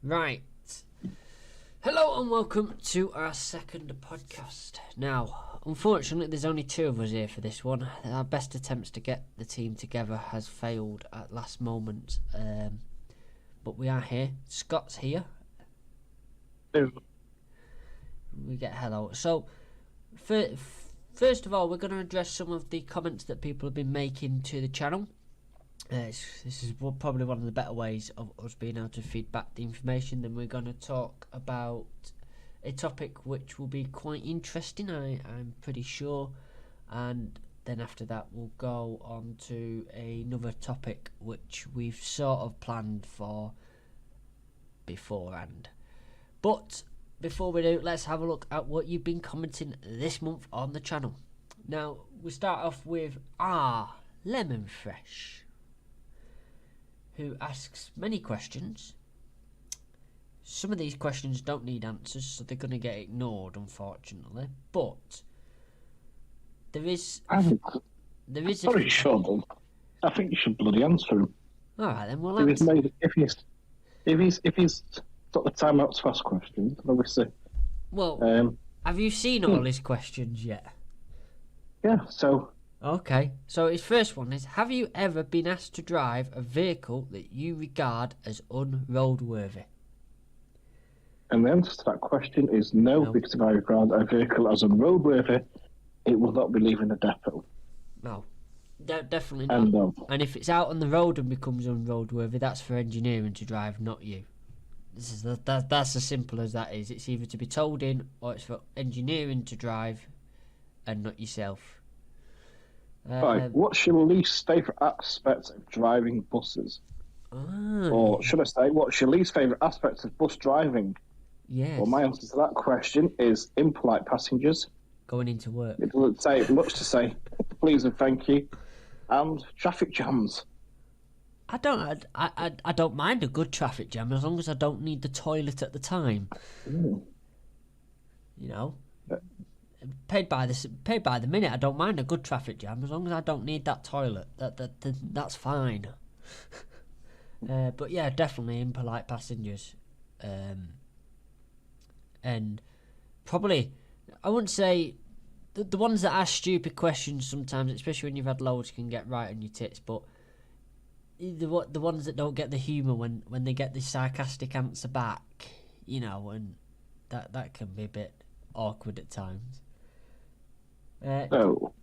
Right. Hello and welcome to our second podcast. Now, unfortunately, there's only two of us here for this one. Our best attempts to get the team together has failed at last moment. But we are here. Scott's here. Hello. We get hello. So, first of all, we're going to address some of the comments that people have been making to the channel. This is probably one of the better ways of us being able to feed back the information. Then we're going to talk about a topic which will be quite interesting, I'm pretty sure. And then after that we'll go on to another topic which we've sort of planned for beforehand. But before we do, let's have a look at what you've been commenting this month on the channel. Now, we start off with Lemon Fresh, who asks many questions. Some of these questions don't need answers, so they're going to get ignored, unfortunately. But there is Sorry, Sean. I think you should bloody answer him. All right, then we'll If answer. he's got the time out to ask questions, obviously. Well, have you seen all his questions yet? Yeah. So. Okay, so his first one is: have you ever been asked to drive a vehicle that you regard as unroadworthy? And the answer to that question is no, because if I regard a vehicle as unroadworthy, it will not be leaving the depot. No, definitely not. And no. And if it's out on the road and becomes unroadworthy, that's for engineering to drive, not you. That's as simple as that is. It's either to be towed in or it's for engineering to drive and not yourself. Right, what's your least favourite aspect of driving buses? Or should I say, what's your least favourite aspect of bus driving? Yes. Well, my answer to that question is impolite passengers. Going into work. It doesn't say much to say. Please and thank you. And traffic jams. I don't mind a good traffic jam as long as I don't need the toilet at the time. Mm. You know, paid by the minute. I don't mind a good traffic jam as long as I don't need that toilet. That's fine. But yeah, definitely impolite passengers. And probably, I wouldn't say the ones that ask stupid questions sometimes, especially when you've had loads, can get right on your tits. But the ones that don't get the humour when they get this sarcastic answer back, you know, and that can be a bit awkward at times. So,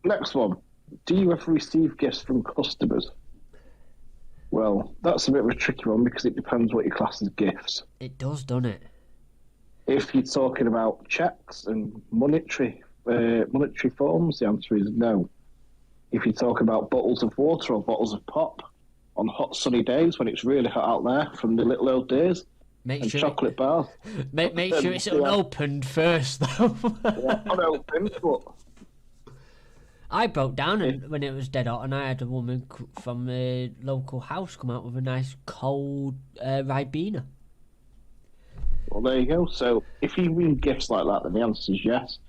next one. Do you ever receive gifts from customers? Well, that's a bit of a tricky one because it depends what you class as gifts. It does, doesn't it? If you're talking about cheques and monetary forms, the answer is no. If you talk about bottles of water or bottles of pop on hot sunny days when it's really hot out there from the little old days, and chocolate bars. Make sure it's unopened first, though. Yeah, unopened, but I broke down when it was dead hot, and I had a woman from a local house come out with a nice cold Ribena. well, there you go. So if you win gifts like that, then the answer is yes.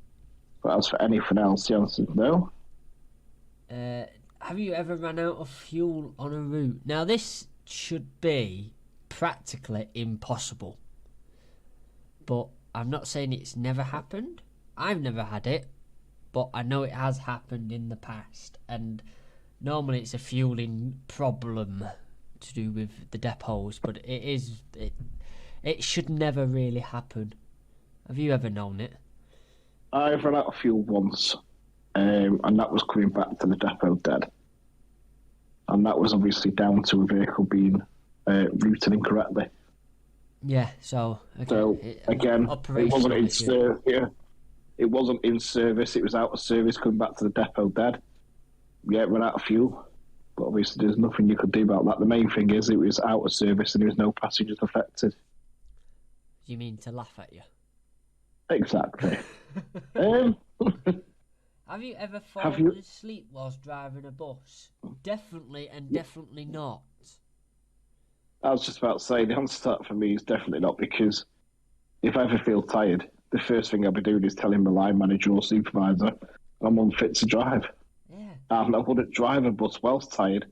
But as for anything else, the answer is no. Have you ever run out of fuel on a route? Now, this should be practically impossible, but I'm not saying it's never happened. I've never had it, but I know it has happened in the past, and normally it's a fueling problem to do with the depots, but it should never really happen. Have you ever known it? I've run out of fuel once, and that was coming back to the depot dead, and that was obviously down to a vehicle being routed incorrectly. Yeah, so it wasn't in service. Yeah, it wasn't in service. It was out of service, coming back to the depot dead. Yeah, it ran out of fuel, but obviously there's nothing you could do about that. The main thing is it was out of service and there was no passengers affected. You mean to laugh at you? Exactly. Have you ever fallen asleep whilst driving a bus? Definitely and definitely not. I was just about to say, the answer to that for me is definitely not, because if I ever feel tired, the first thing I'll be doing is telling my line manager or supervisor I'm unfit to drive. Yeah. And I wouldn't drive a bus whilst tired,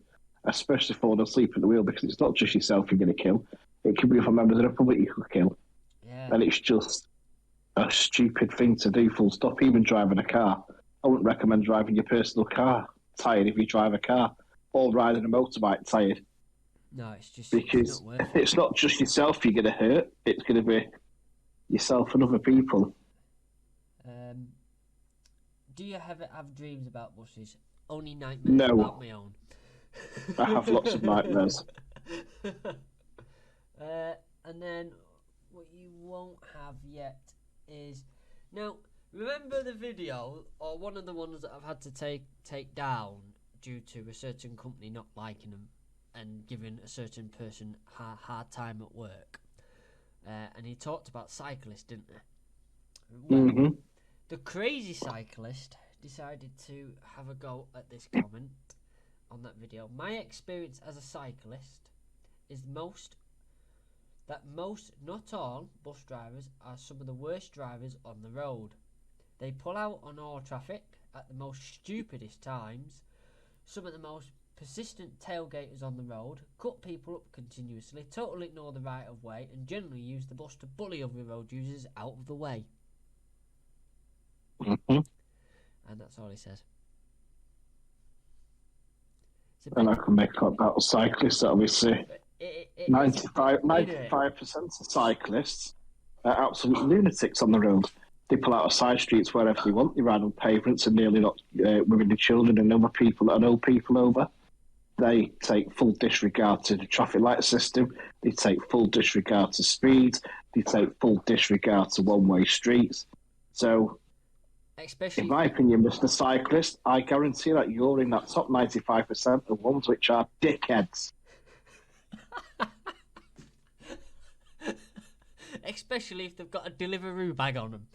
especially falling asleep at the wheel, because it's not just yourself you're going to kill. It could be for members of the public you could kill. Yeah. And it's just a stupid thing to do, full stop. Even driving a car. I wouldn't recommend driving your personal car tired if you drive a car, or riding a motorbike tired. No, it's just because it's not worth it. It's not just yourself you're going to hurt, it's going to be yourself and other people. Do you have dreams about buses? Only nightmares about my own. I have lots of nightmares. And then what you won't have yet is... Now, remember the video, or one of the ones that I've had to take down due to a certain company not liking them and giving a certain person a hard time at work? And he talked about cyclists, didn't he? Well, the crazy cyclist decided to have a go at this comment on that video. My experience as a cyclist is most, not all, bus drivers are some of the worst drivers on the road. They pull out on all traffic at the most stupidest times. Some of the most persistent tailgaters on the road, cut people up continuously, totally ignore the right of way, and generally use the bus to bully other road users out of the way. And that's all he says. And I can make up about cyclists, obviously. 95% of cyclists are absolute lunatics on the road. They pull out of side streets wherever they want. They ride on pavements and nearly knock women and children and other people and old people over. They take full disregard to the traffic light system. They take full disregard to speed. They take full disregard to one-way streets. So, in my opinion, Mr. Cyclist, I guarantee that you're in that top 95% of ones which are dickheads. Especially if they've got a Deliveroo bag on them.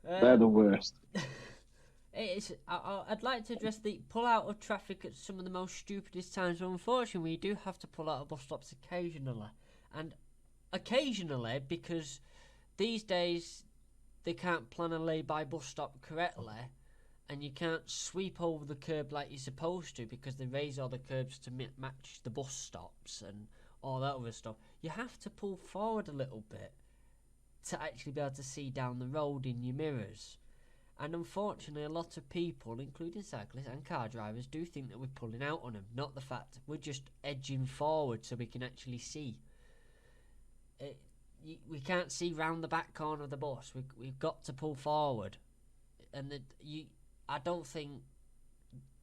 They're the worst. I'd like to address the pull out of traffic at some of the most stupidest times. But unfortunately, we do have to pull out of bus stops occasionally. And occasionally, because these days they can't plan a lay-by bus stop correctly, and you can't sweep over the curb like you're supposed to because they raise all the curbs to match the bus stops and all that other stuff. You have to pull forward a little bit to actually be able to see down the road in your mirrors. And unfortunately, a lot of people, including cyclists and car drivers, do think that we're pulling out on them, not the fact we're just edging forward so we can actually see. We can't see round the back corner of the bus. We've got to pull forward. And I don't think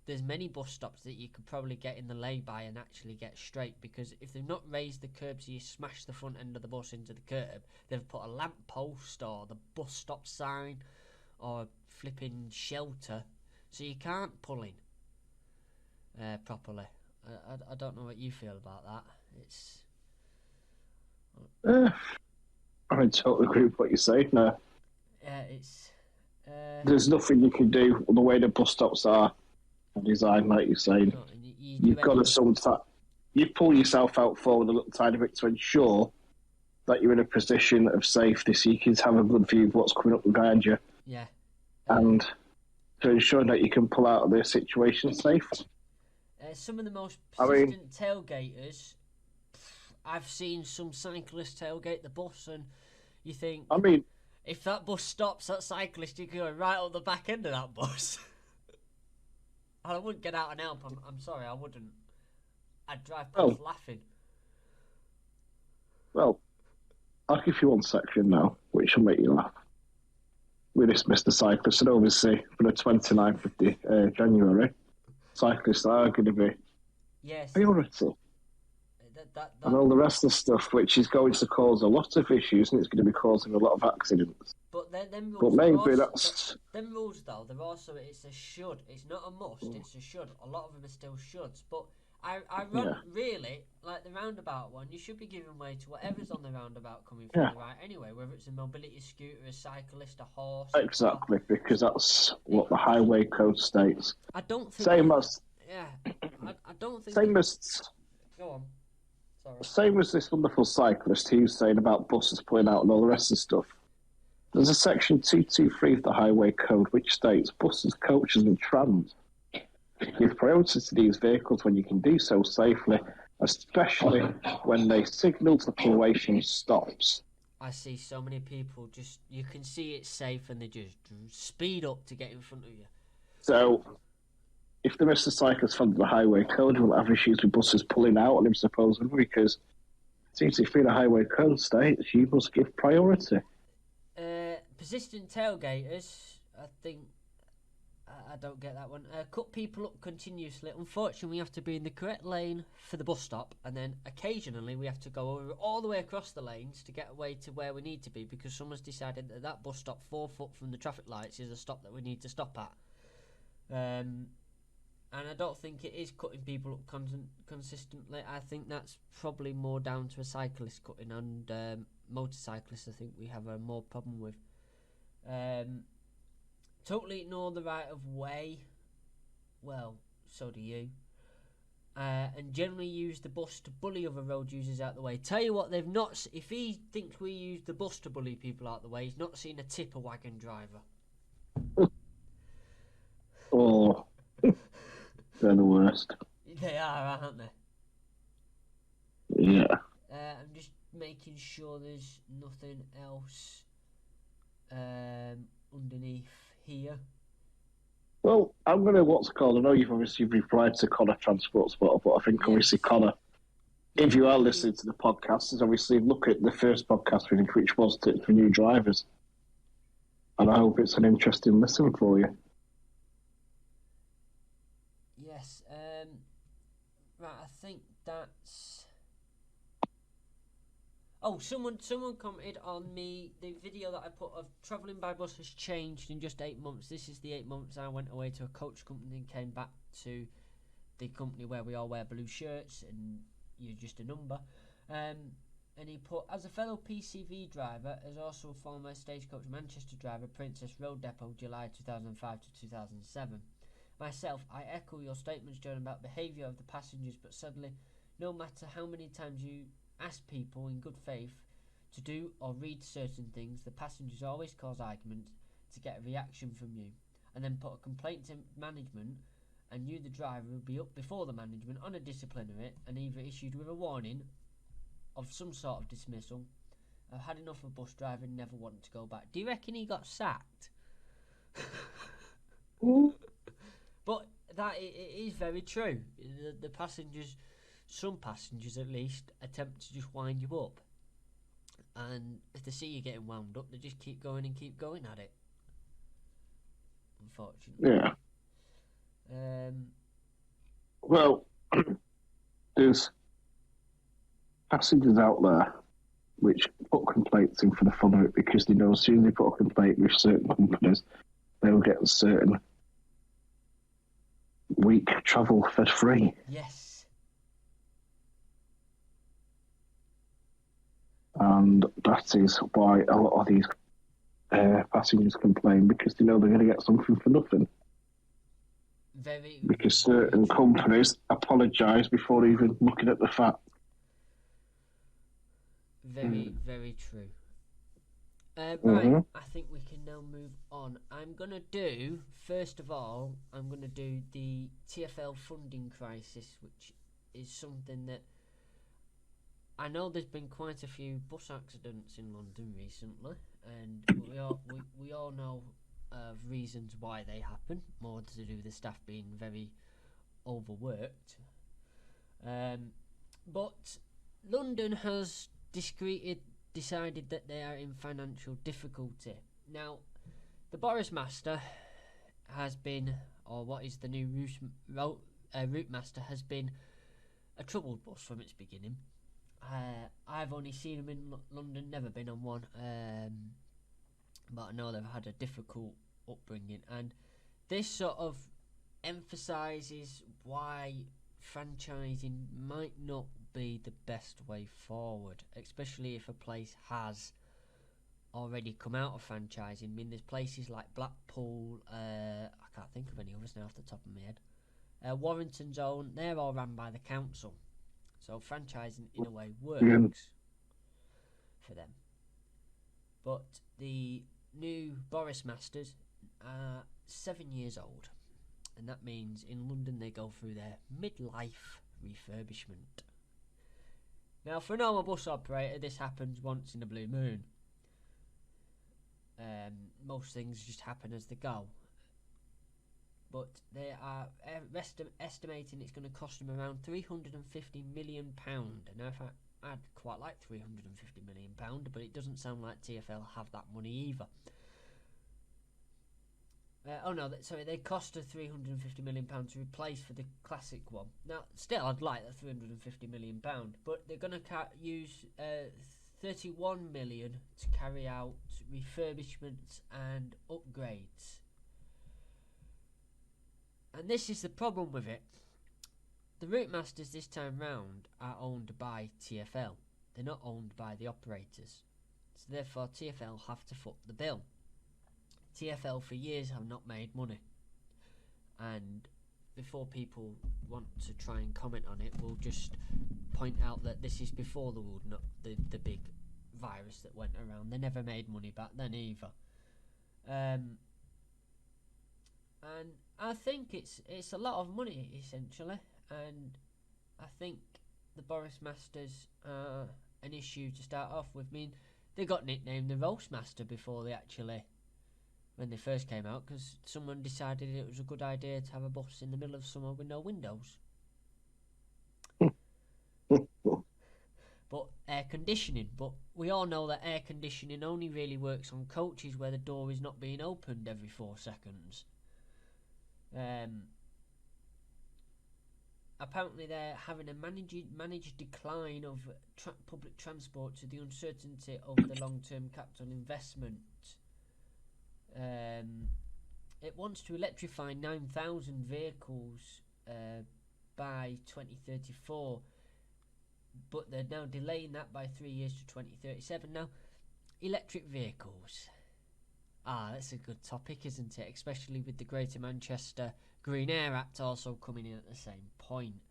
there's many bus stops that you could probably get in the lay-by and actually get straight, because if they've not raised the curb so you smash the front end of the bus into the curb, they've put a lamp post or the bus stop sign or a flipping shelter, so you can't pull in properly. I don't know what you feel about that. I totally agree with what you're saying there. There's nothing you can do the way the bus stops are designed, like you're saying. You've got to sometimes you pull yourself out forward a little tiny bit to ensure that you're in a position of safety, so you can have a good view of what's coming up behind you. Yeah. And to ensure that you can pull out of this situation safe. Some of the most persistent tailgaters, I've seen some cyclists tailgate the bus, and you think, if that bus stops, that cyclist, you can go right up the back end of that bus. I wouldn't get out and help. I'm sorry, I wouldn't. I'd drive past laughing. Well, I'll give you one section now, which will make you laugh. We dismissed the cyclists, and obviously for the 29th of January, cyclists are going to be priority. And all the rest of the stuff, which is going to cause a lot of issues, and it's going to be causing a lot of accidents. But them rules, them rules though, they're also, it's a should. It's not a must. It's a should. A lot of them are still shoulds. But I really like the roundabout one. You should be giving way to whatever's on the roundabout coming from the right anyway, whether it's a mobility scooter, a cyclist, a horse. Exactly, because that's what the highway code states. I don't think. I don't think. Go on. Sorry. Same as this wonderful cyclist he was saying about buses pulling out and all the rest of the stuff. There's a section 223 of the Highway Code which states buses, coaches and trams give priority to these vehicles when you can do so safely, especially when they signal to pull away from stops. I see so many people you can see it's safe and they just speed up to get in front of you. So, if the Mr. Cyclist follows the highway code, you will have issues with buses pulling out on him, supposedly, because it seems if you're in a highway code states, you must give priority. Persistent tailgaters, I think, I don't get that one. Cut people up continuously. Unfortunately, we have to be in the correct lane for the bus stop, and then occasionally we have to go over all the way across the lanes to get away to where we need to be, because someone's decided that bus stop 4 foot from the traffic lights is a stop that we need to stop at. And I don't think it is cutting people up consistently. I think that's probably more down to a cyclist cutting, and motorcyclists I think we have a more problem with. Totally ignore the right of way. Well, so do you. And generally use the bus to bully other road users out the way. Tell you what, they've not. If he thinks we use the bus to bully people out the way, he's not seen a tipper wagon driver. Oh, they're the worst. They are, aren't they? Yeah. I'm just making sure there's nothing else underneath here. Well, I'm going to I know you've obviously replied to Connor Transport Spot, but I think obviously Connor, if you are listening to the podcast, is obviously look at the first podcast which was tips for new drivers. And I hope it's an interesting listen for you. Yes, right, I think that's... Oh, someone commented on the video that I put of travelling by bus has changed in just 8 months. This is the 8 months I went away to a coach company and came back to the company where we all wear blue shirts and you're just a number. And he put, as a fellow PCV driver, as also a former Stagecoach Manchester driver, Princess Road Depot, July 2005 to 2007. Myself, I echo your statements, John, about behaviour of the passengers, but sadly, no matter how many times you ask people in good faith to do or read certain things, the passengers always cause arguments to get a reaction from you, and then put a complaint to management, and you, the driver, will be up before the management on a disciplinary and either issued with a warning of some sort of dismissal. I've had enough of bus driving, never wanted to go back. Do you reckon he got sacked? But that it is very true. The passengers, some passengers at least, attempt to just wind you up, and if they see you getting wound up, they just keep going and keep going at it. Unfortunately. Yeah. Well, there's passengers out there which put complaints in for the fun of it, because they know as soon as they put a complaint with certain companies, they'll get a certain week travel for free. Yes. And that is why a lot of these passengers complain, because they know they're going to get something for nothing. Because certain companies apologise before even looking at the fact. Very, very true. Right, I think we can now move on. First of all, I'm going to do the TFL funding crisis, which is something that I know there's been quite a few bus accidents in London recently, and we all know of reasons why they happen, more to do with the staff being very overworked. But London has decided that they are in financial difficulty. Now, the Boris Master has been, or what is the new route master, has been a troubled bus from its beginning. I've only seen them in London, never been on one, but I know they've had a difficult upbringing, and this sort of emphasises why franchising might not be the best way forward, especially if a place has already come out of franchising. I mean, there's places like Blackpool, I can't think of any others now off the top of my head, Warrington's Own, they're all run by the council, so franchising in a way works for them. But the new Boris Masters are 7 years old, and that means in London they go through their midlife refurbishment. Now, for a normal bus operator, this happens once in a blue moon. Most things just happen as they go. But they are estimating it's going to cost them around £350 million. And I'd quite like £350 million, but it doesn't sound like TFL have that money either. They cost £350 million to replace for the classic one. Now, still, I'd like that £350 million, but they're going to use £31 million to carry out refurbishments and upgrades. And this is the problem with it. The Route Masters this time round are owned by TFL. They're not owned by the operators. So therefore TFL have to foot the bill. TFL for years have not made money. And before people want to try and comment on it, we'll just point out that this is before the big virus that went around. They never made money back then either. And I think it's a lot of money essentially, and I think the Boris Masters are an issue to start off with. I mean, they got nicknamed the Roast Master when they first came out, because someone decided it was a good idea to have a bus in the middle of summer with no windows. But air conditioning. But we all know that air conditioning only really works on coaches where the door is not being opened every 4 seconds. Apparently they're having a managed decline of public transport to the uncertainty of the long-term capital investment. It wants to electrify 9,000 vehicles by 2034, but they're now delaying that by 3 years to 2037. Now, electric vehicles. That's a good topic, isn't it? Especially with the Greater Manchester Green Air Act also coming in at the same point.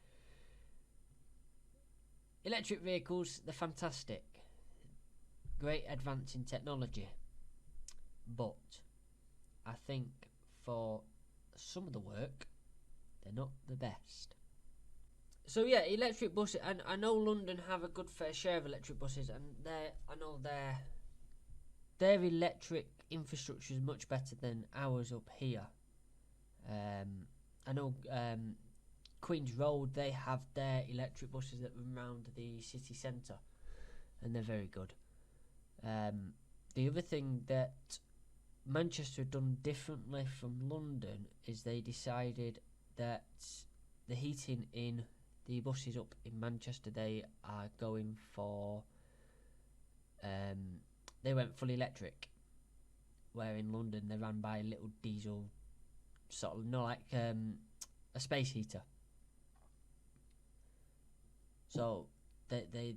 Electric vehicles, they're fantastic. Great advance in technology. But I think for some of the work, they're not the best. So yeah, electric buses, and I know London have a good fair share of electric buses, and I know their electric infrastructure is much better than ours up here. I know Queen's Road, they have their electric buses that run around the city centre, and they're very good. The other thing that Manchester have done differently from London is they decided that the heating in the buses up in Manchester, they are going for they went full electric, where in London they ran by a little diesel sort of, like a space heater. So the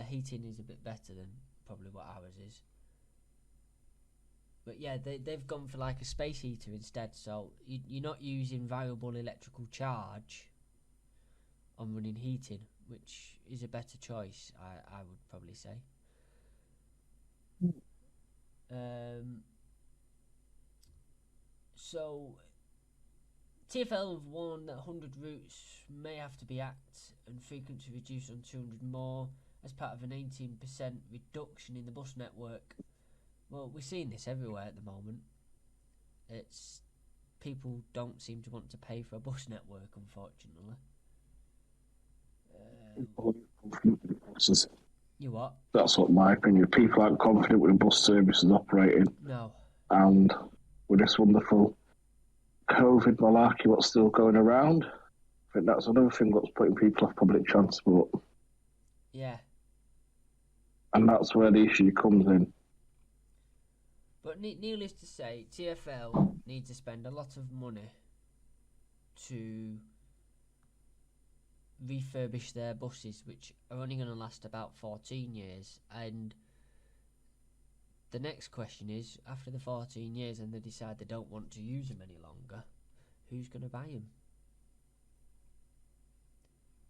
heating is a bit better than probably what ours is. But yeah, they've gone for like a space heater instead, so you're not using variable electrical charge on running heating, which is a better choice, I would probably say. So TFL have warned that 100 routes may have to be axed and frequency reduced on 200 more as part of an 18% reduction in the bus network. Well, we're seeing this everywhere at the moment. It's people don't seem to want to pay for a bus network, unfortunately. You what? That's what my opinion. People aren't confident with the bus services operating. No. And with this wonderful COVID malarkey what's still going around, I think that's another thing that's putting people off public transport. Yeah. And that's where the issue comes in. But needless to say, TFL need to spend a lot of money to refurbish their buses, which are only going to last about 14 years. And the next question is, after the 14 years and they decide they don't want to use them any longer, who's going to buy them?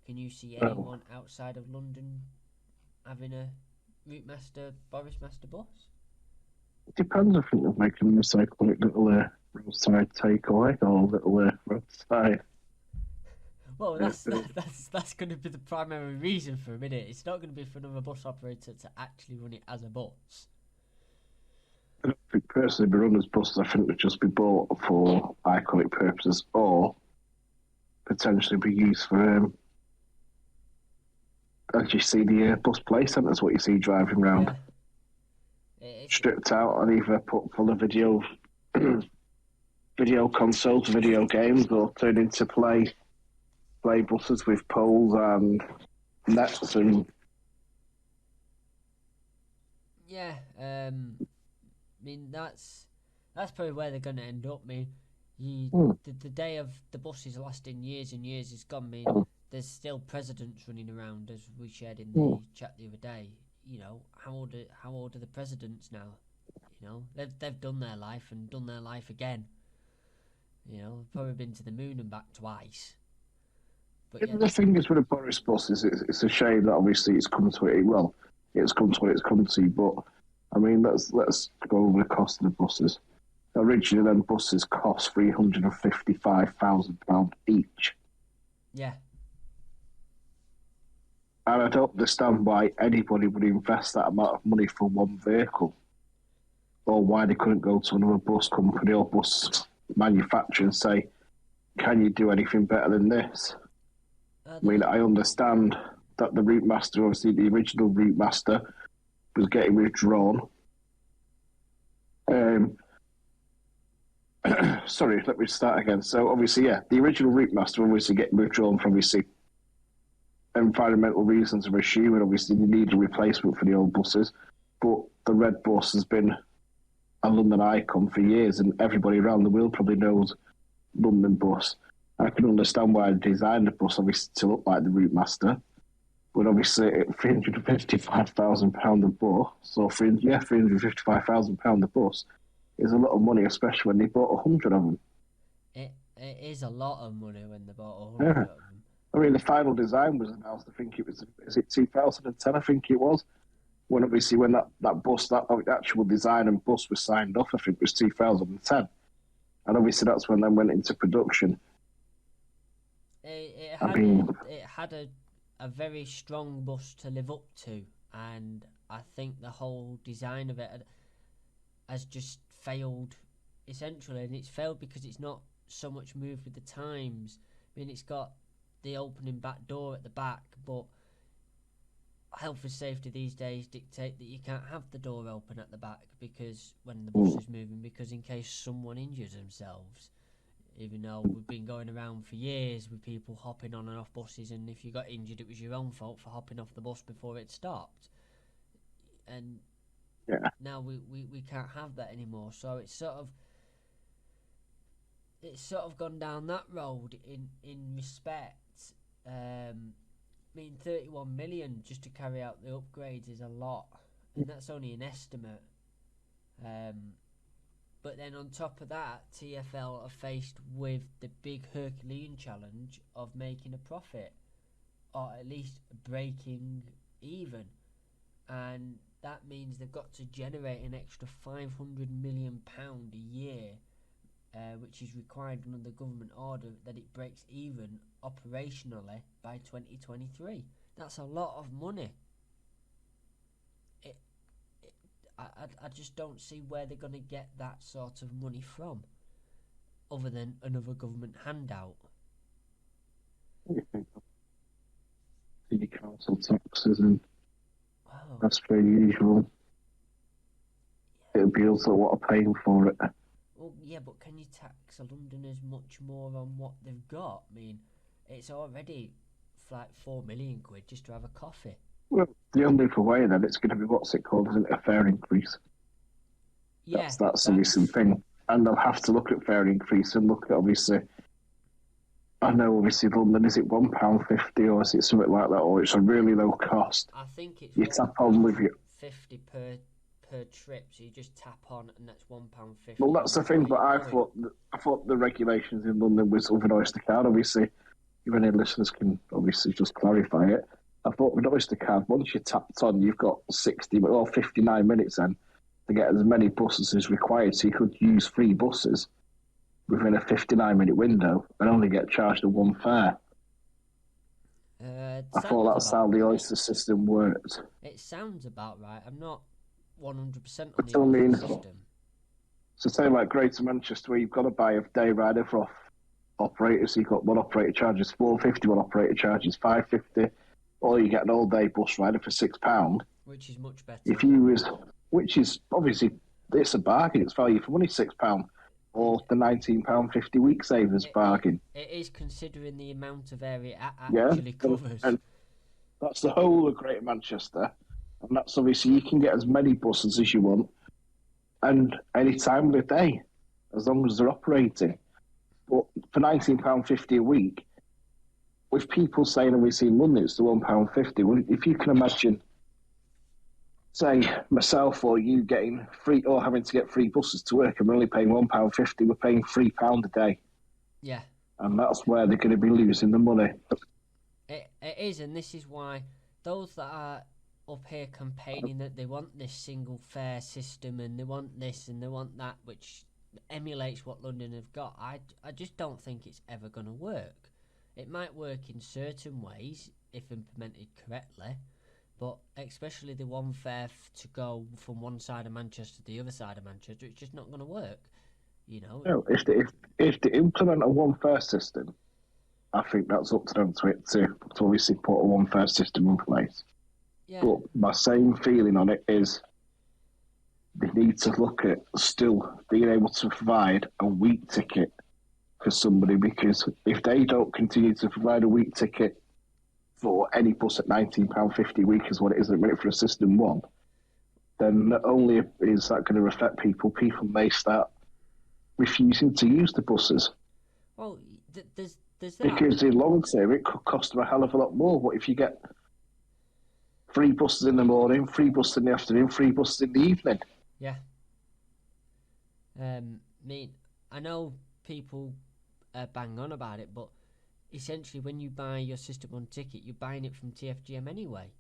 Can you see anyone outside of London having a Route Master, Boris Master bus? It depends. I think they're making a mistake on it, little roadside takeaway or little roadside. Well, that's going to be the primary reason for a minute. It's not going to be for another bus operator to actually run it as a bus. I don't think personally be run as buses. I think they'd just be bought for iconic purposes or potentially be used for, as you see, the bus play centres, what you see driving around. Yeah. Stripped out and either put full of video consoles, video games, or turned into play buses with poles and nets and. Yeah, I mean that's probably where they're going to end up. I mean, the day of the buses lasting years and years is gone. I mean, there's still presidents running around, as we shared in the chat the other day. You know, how old are the presidents now? You know, they've done their life and done their life again. You know, probably been to the moon and back twice. But yeah, the thing is with the Boris bus is it's a shame that obviously it's come to it. Well, it's come to what it's come to. But I mean, let's go over the cost of the buses. Originally, them buses cost £355,000 each. Yeah. And I don't understand why anybody would invest that amount of money for one vehicle, or why they couldn't go to another bus company or bus manufacturer and say, "Can you do anything better than this?" I mean, I understand that the Route Master, obviously the original Route Master, was getting withdrawn. Sorry, let me start again. So obviously, yeah, the original Route Master obviously getting withdrawn for obviously environmental reasons, I'm assuming. Obviously, they need a replacement for the old buses. But the red bus has been a London icon for years, and everybody around the world probably knows London bus. I can understand why they designed the bus obviously to look like the Route Master, but obviously at £355,000 a bus, so £355,000 a bus is a lot of money, especially when they bought 100 of them. It is a lot of money when they bought 100 of them. I mean, the final design was announced, I think it was, is it 2010, I think it was? When obviously when that bus, that actual design and bus was signed off, I think it was 2010. And obviously that's when they went into production. It had a very strong bus to live up to, and I think the whole design of it has just failed essentially, and it's failed because it's not so much moved with the times. I mean, it's got the opening back door at the back, but health and safety these days dictate that you can't have the door open at the back because when the bus is moving, because in case someone injures themselves. Even though we've been going around for years with people hopping on and off buses, and if you got injured, it was your own fault for hopping off the bus before it stopped. And now we can't have that anymore. So it's sort of gone down that road in respect. I mean, 31 million just to carry out the upgrades is a lot, and that's only an estimate. But then on top of that, TFL are faced with the big Herculean challenge of making a profit, or at least breaking even. And that means they've got to generate an extra £500 million a year, which is required under the government order that it breaks even operationally by 2023. That's a lot of money. I just don't see where they're going to get that sort of money from, other than another government handout. City council taxes, and that's very usual. It'll be also what are paying for it. Well, yeah, but can you tax Londoners much more on what they've got? I mean, it's already like £4 million just to have a coffee. Well, the only way then it's going to be what's it called, isn't it? A fare increase. Yeah, that's obviously the thing, and they'll have to look at fare increase and look at obviously. I know obviously London, is it £1.50 or is it something like that, or it's a really low cost? I think it's you tap on with you. £1.50 per trip, so you just tap on and that's £1.50. Well, that's the thing, but I thought the regulations in London was with an Oyster card. Obviously, if any listeners can obviously just clarify it. I thought with Oyster card, once you tapped on, you've got 60 or 59 minutes then to get as many buses as required, so you could use free buses within a 59-minute window and only get charged a one fare. I thought that's how the Oyster system worked. It sounds about right. I'm not 100% on the So, Oyster system. So say like Greater Manchester, where you've got to buy a day rider for operators. So you've got one operator charges £4.50, one operator charges £5.50, or you get an all-day bus rider for £6. Which is much better. Which is obviously, it's a bargain. It's value for money, £6, or the £19.50 week savers bargain. It is, considering the amount of area it actually covers. And that's the whole of Greater Manchester, and that's obviously you can get as many buses as you want, and any time of the day, as long as they're operating. But for £19.50 a week, with people saying obviously in London it's the £1.50, well, if you can imagine, say myself or you getting free or having to get free buses to work, and we're only paying £1.50, we're paying £3 a day. Yeah. And that's where they're going to be losing the money. It is, and this is why those that are up here campaigning that they want this single fare system and they want this and they want that, which emulates what London have got, I just don't think it's ever going to work. It might work in certain ways if implemented correctly, but especially the one fare to go from one side of Manchester to the other side of Manchester, it's just not going to work. You know. No, if they implement a one fare system, I think that's up to them to obviously put a one fare system in place. Yeah. But my same feeling on it is they need to look at still being able to provide a week ticket for somebody, because if they don't continue to provide a week ticket for any bus at £19.50 a week is what it is at the minute for a system one, then not only is that going to affect people may start refusing to use the buses. Well, there's that. Because in long term it could cost them a hell of a lot more. What if you get free buses in the morning, free buses in the afternoon, free buses in the evening? Yeah. I know people bang on about it, but essentially when you buy your System 1 ticket, you're buying it from TFGM anyway.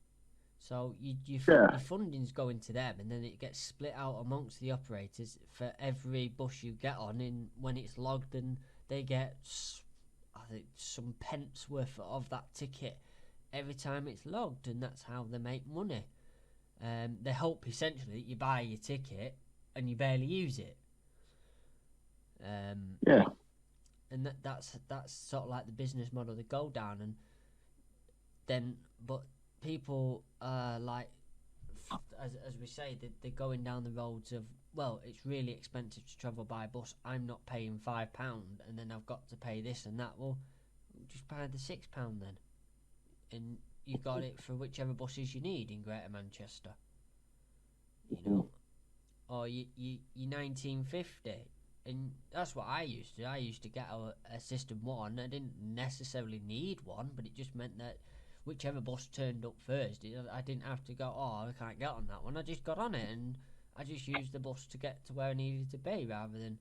So your funding's going to them, and then it gets split out amongst the operators for every bus you get on in when it's logged, and they get, I think, some pence worth of that ticket every time it's logged, and that's how they make money. They hope essentially that you buy your ticket and you barely use it. And that's sort of like the business model they go down, and then but people like, as we say, they're going down the roads of, well, it's really expensive to travel by bus, I'm not paying £5 and then I've got to pay this and that. Well, just pay the £6 then, and you got it for whichever buses you need in Greater Manchester, you know. Or you 1950, and that's what I used to do. I used to get a System 1. I didn't necessarily need one, but it just meant that whichever bus turned up first, I didn't have to go, oh, I can't get on that one. I just got on it, and I just used the bus to get to where I needed to be, rather than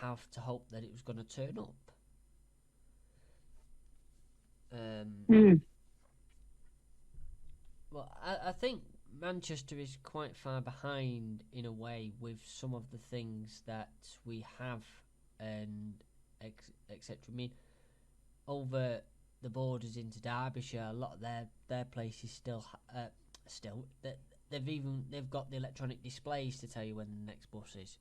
have to hope that it was going to turn up. Well, I think Manchester is quite far behind in a way with some of the things that we have, and etc. I mean, over the borders into Derbyshire, a lot of their places still they've got the electronic displays to tell you when the next bus is.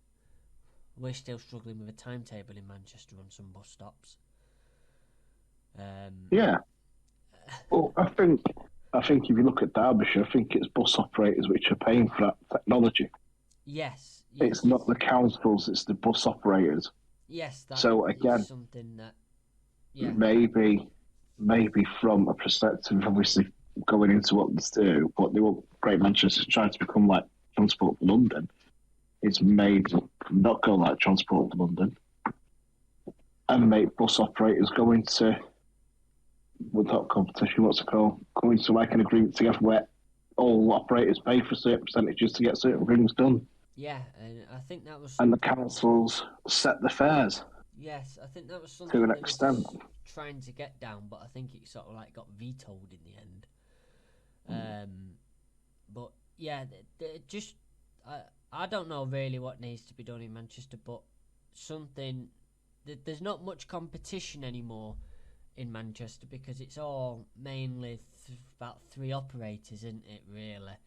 We're still struggling with a timetable in Manchester on some bus stops. Well, I think if you look at Derbyshire, I think it's bus operators which are paying for that technology. Yes. It's not the councils; it's the bus operators. Yes. So again, something that maybe from a perspective, obviously going into what they want Great Manchester trying to become like Transport for London, it's made not go like Transport for London, and make bus operators go into, without competition, what's it called? Going to like an agreement together where all operators pay for certain percentages to get certain things done. Yeah, and I think that was. And the councils set the fares. Yes, I think that was something to an extent. Trying to get down, but I think it sort of like got vetoed in the end. But yeah, just I don't know really what needs to be done in Manchester, but something. There's not much competition anymore in Manchester because it's all mainly about 3 operators, isn't it? Really,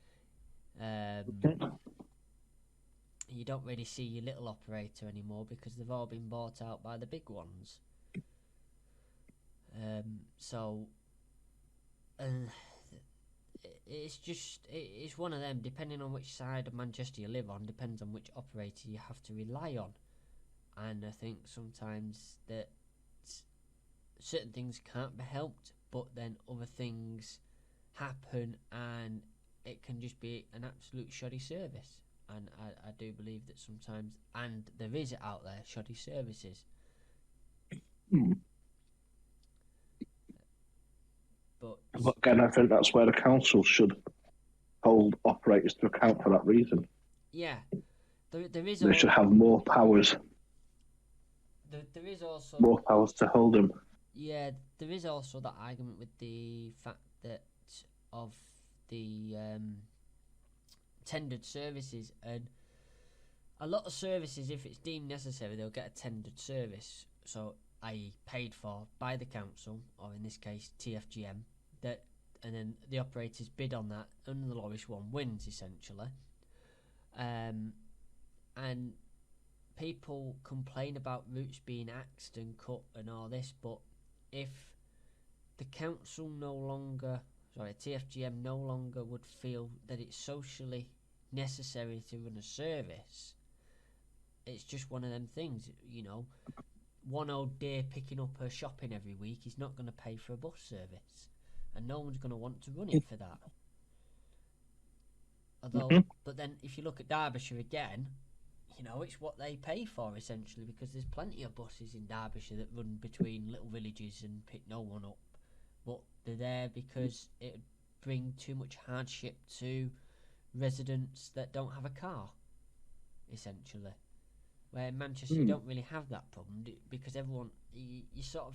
you don't really see your little operator anymore because they've all been bought out by the big ones. It's one of them. Depending on which side of Manchester you live on, depends on which operator you have to rely on. And I think sometimes that certain things can't be helped, but then other things happen and it can just be an absolute shoddy service. And I do believe that sometimes, and there is out there, shoddy services. But again, I think that's where the council should hold operators to account for that reason. Yeah, there is. They should have more powers. There is also more powers to hold them. Yeah, there is also that argument with the fact that of the tendered services, and a lot of services, if it's deemed necessary, they'll get a tendered service, so i.e. paid for by the council, or in this case TFGM, that, and then the operators bid on that, and the lowest one wins essentially. And people complain about routes being axed and cut and all this, but if the council TFGM no longer would feel that it's socially necessary to run a service, it's just one of them things, one old dear picking up her shopping every week is not going to pay for a bus service, and no one's going to want to run it for that. But then if you look at Derbyshire again, it's what they pay for essentially, because there's plenty of buses in Derbyshire that run between little villages and pick no one up, but they're there because it would bring too much hardship to residents that don't have a car, essentially. Where in Manchester you don't really have that problem, because everyone, you sort of,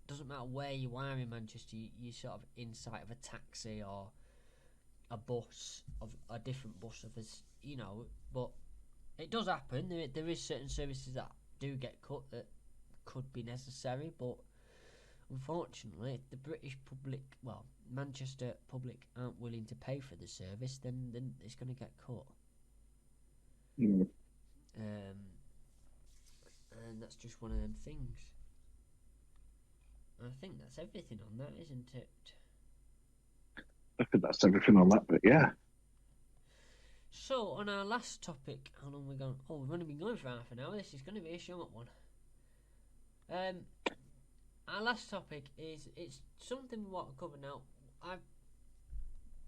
doesn't matter where you are in Manchester, you sort of inside of a taxi or a bus, of a different bus of us, but it does happen. There is certain services that do get cut that could be necessary, but unfortunately, if the British public, Manchester public, aren't willing to pay for the service, then it's going to get cut. And that's just one of them things. I think that's everything on that, isn't it? I think that's everything on that, but yeah. So, on our last topic, how long have we gone? Oh, we've only been going for half an hour. This is going to be a short one. Our last topic it's something we want to cover now.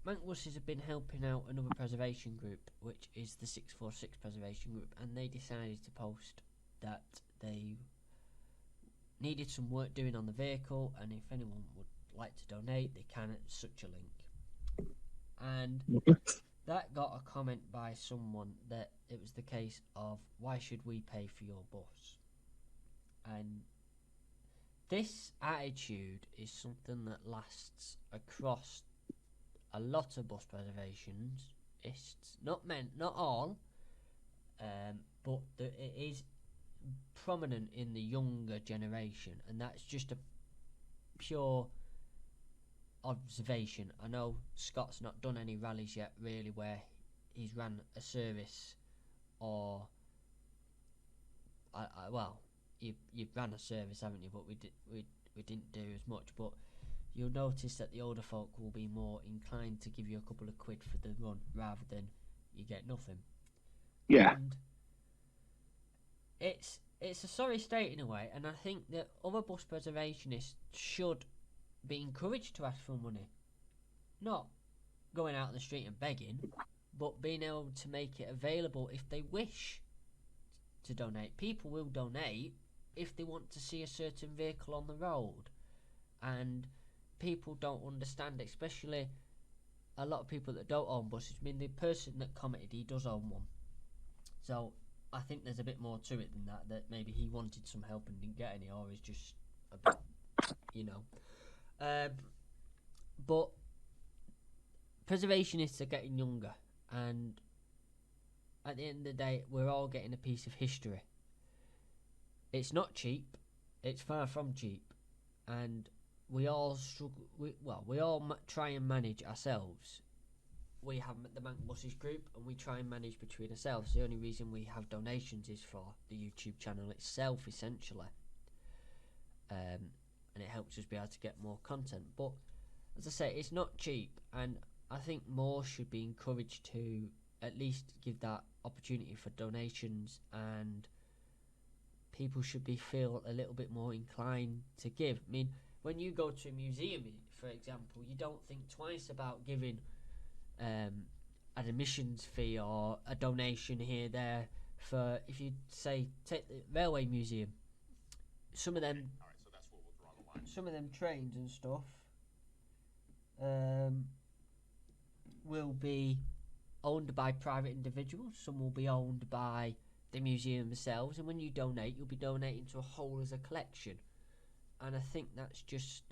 Mancbuses have been helping out another preservation group, which is the 646 preservation group, and they decided to post that they needed some work doing on the vehicle, and if anyone would like to donate, they can at such a link. And that got a comment by someone that it was the case of, why should we pay for your bus? And this attitude is something that lasts across a lot of bus preservationists. It's not all, but it is prominent in the younger generation, and that's just a pure observation. I know Scott's not done any rallies yet, really, where he's ran a service, or you've ran a service, haven't you? But we didn't do as much. But you'll notice that the older folk will be more inclined to give you a couple of quid for the run rather than you get nothing. Yeah. And it's a sorry state in a way, and I think that other bus preservationists should be encouraged to ask for money, not going out in the street and begging, but being able to make it available if they wish to donate. People will donate if they want to see a certain vehicle on the road, and people don't understand, especially a lot of people that don't own buses. I mean, the person that commented, he does own one, so I think there's a bit more to it than that maybe he wanted some help and didn't get any, or is just a bit, but preservationists are getting younger, and at the end of the day, we're all getting a piece of history. It's not cheap. It's far from cheap, and we all struggle. We all try and manage ourselves. We have the Mancbuses group, and we try and manage between ourselves. The only reason we have donations is for the YouTube channel itself, essentially, and it helps us be able to get more content. But as I say, it's not cheap, and I think more should be encouraged to at least give that opportunity for donations, and people should feel a little bit more inclined to give. I mean, when you go to a museum, for example, you don't think twice about giving an admissions fee or a donation here, there. For, if you say, take the railway museum, some of them trains and stuff will be owned by private individuals. Some will be owned by the museum themselves, and when you donate, you'll be donating to a whole as a collection. And I think that's just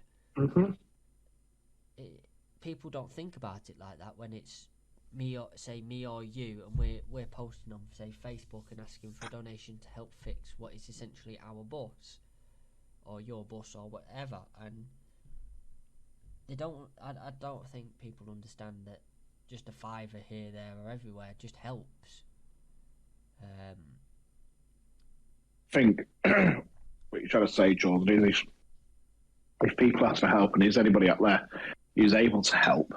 people don't think about it like that when it's me or you, and we're posting on, say, Facebook and asking for a donation to help fix what is essentially our bus or your bus or whatever. And they don't. I don't think people understand that just a fiver here, there, or everywhere just helps. I think what you're trying to say, Jordan, is if people ask for help, and is anybody out there who's able to help,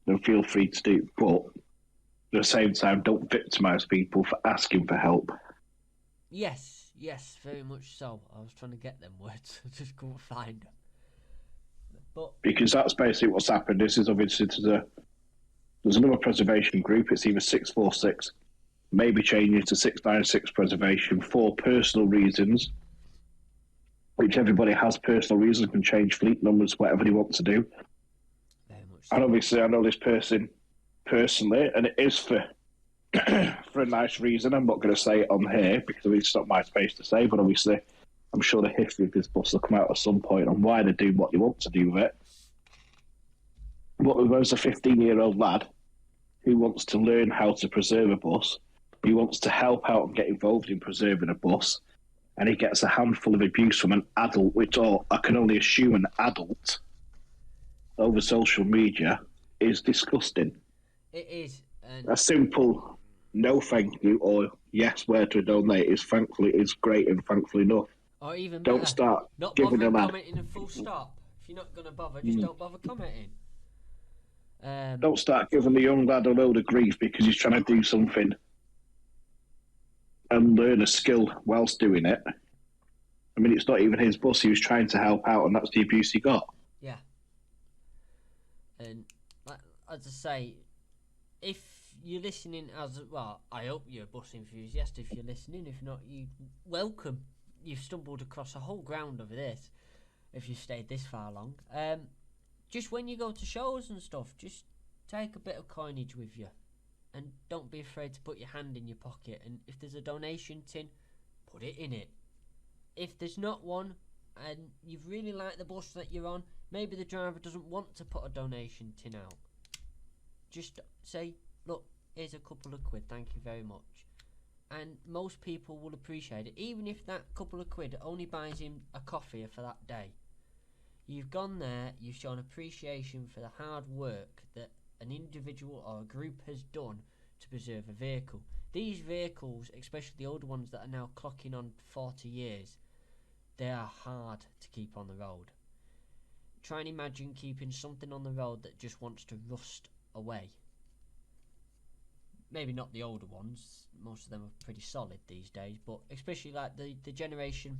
then feel free to do. But at the same time, don't victimise people for asking for help. Yes, very much so. I was trying to get them words, I just couldn't find them. But because that's basically what's happened. This is obviously there's another preservation group. It's either 646, maybe changing to 696 preservation for personal reasons, which everybody has personal reasons, can change fleet numbers, whatever they want to do. very much so. And obviously, I know this person personally, and it is for for a nice reason. I'm not going to say it on here because it's not my space to say, but obviously, I'm sure the history of this bus will come out at some point on why they do what they want to do with it. But there's a 15-year-old lad who wants to learn how to preserve a bus, who wants to help out and get involved in preserving a bus, and he gets a handful of abuse from an adult, which, or I can only assume an adult, over social media, is disgusting. It is. A simple no thank you or yes where to donate is great and thankfully enough. Or even don't better, start not giving bothering them commenting a full stop. If you're not going to bother, just don't bother commenting. Don't start giving the young lad a load of grief because he's trying to do something and learn a skill whilst doing it. I mean, it's not even his bus. He was trying to help out, and that's the abuse he got. Yeah. And as I say, if you're listening I hope you're a bus enthusiast. If you're listening, if not, you welcome. You've stumbled across a whole ground of this. If you stayed this far along, just when you go to shows and stuff, just take a bit of coinage with you, and don't be afraid to put your hand in your pocket. And if there's a donation tin, put it in it. If there's not one, and you've really liked the bus that you're on, maybe the driver doesn't want to put a donation tin out. Just say, look, here's a couple of quid, thank you very much. And most people will appreciate it, even if that couple of quid only buys him a coffee for that day. You've gone there, you've shown appreciation for the hard work that an individual or a group has done to preserve a vehicle. These vehicles, especially the older ones that are now clocking on 40 years, they are hard to keep on the road. Try and imagine keeping something on the road that just wants to rust away. Maybe not the older ones, most of them are pretty solid these days, but especially like the generation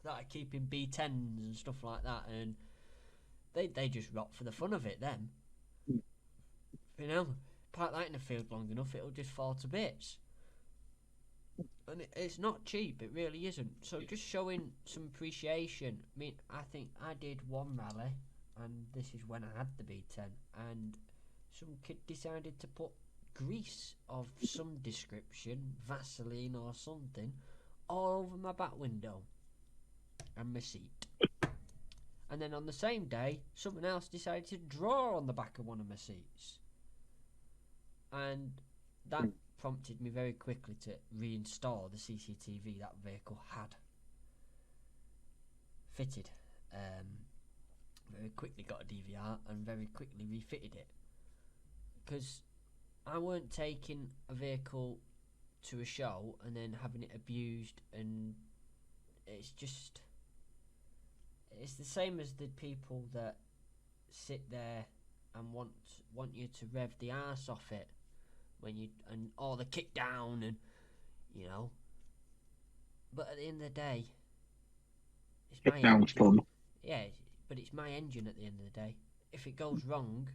that are keeping B10s and stuff like that, and they just rot for the fun of it, them. You know, park that in the field long enough, it'll just fall to bits. And it's not cheap, it really isn't. So just showing some appreciation. I mean, I think I did one rally, and this is when I had the B10, and some kid decided to put grease of some description, Vaseline or something, all over my back window and my seat. And then on the same day, someone else decided to draw on the back of one of my seats. And that prompted me very quickly to reinstall the CCTV that vehicle had fitted. Very quickly got a DVR and very quickly refitted it, because I weren't taking a vehicle to a show and then having it abused, and it's the same as the people that sit there and want you to rev the arse off it when you the kick down and but at the end of the day, it's my Sounds fun. yeah, but it's my engine at the end of the day. If it goes wrong,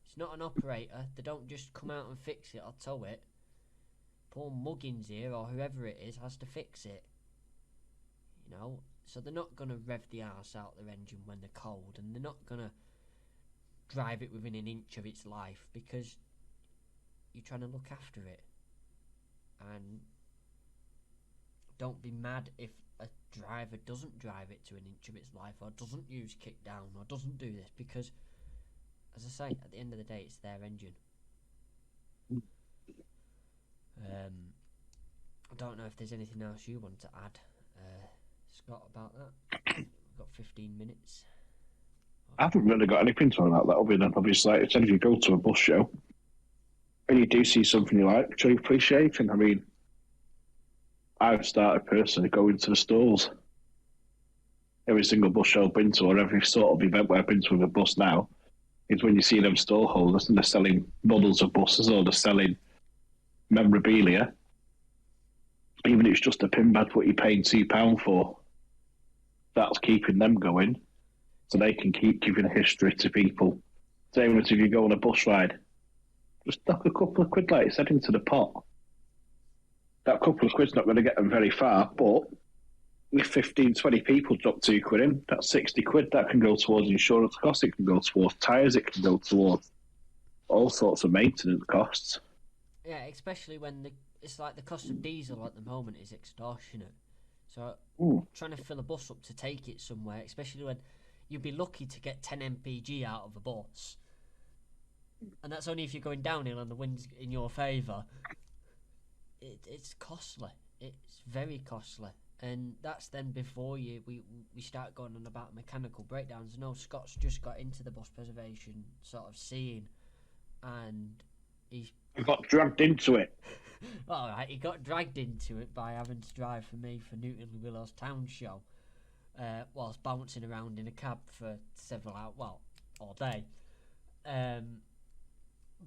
it's not an operator. They don't just come out and fix it or tow it. Poor Muggins here, or whoever it is, has to fix it. So they're not going to rev the arse out their engine when they're cold, and they're not going to drive it within an inch of its life, because you're trying to look after it. And don't be mad if a driver doesn't drive it to an inch of its life, or doesn't use kick down, or doesn't do this, because, as I say, at the end of the day, it's their engine. I don't know if there's anything else you want to add, Scott, about that. We've got 15 minutes. I haven't really got anything to add about that, other than obviously, like I said, if you go to a bus show and you do see something you like, show appreciation. I mean, I've started personally going to the stalls. Every single bus show I've been to, or every sort of event where I've been to with a bus now, is when you see them stall holders and they're selling models of buses, or they're selling memorabilia. Even if it's just a pin badge, what you're paying £2 for, that's keeping them going, so they can keep giving a history to people. Same as if you go on a bus ride, just knock a couple of quid, like you said, into the pot. That couple of quid's not going to get them very far, but if 15, 20 people drop 2 quid in, that's 60 quid. That can go towards insurance costs, it can go towards tyres, it can go towards all sorts of maintenance costs. Yeah, especially when it's like the cost of diesel at the moment is extortionate. So trying to fill a bus up to take it somewhere, especially when you'd be lucky to get 10 mpg out of a bus, and that's only if you're going downhill and the wind's in your favour. It's costly. It's very costly, and that's then before we start going on about mechanical breakdowns. No, Scott's just got into the bus preservation sort of scene, and I got dragged into it. Alright, he got dragged into it by having to drive for me for Newton Willow's Town show, whilst bouncing around in a cab for several hours, well, all day.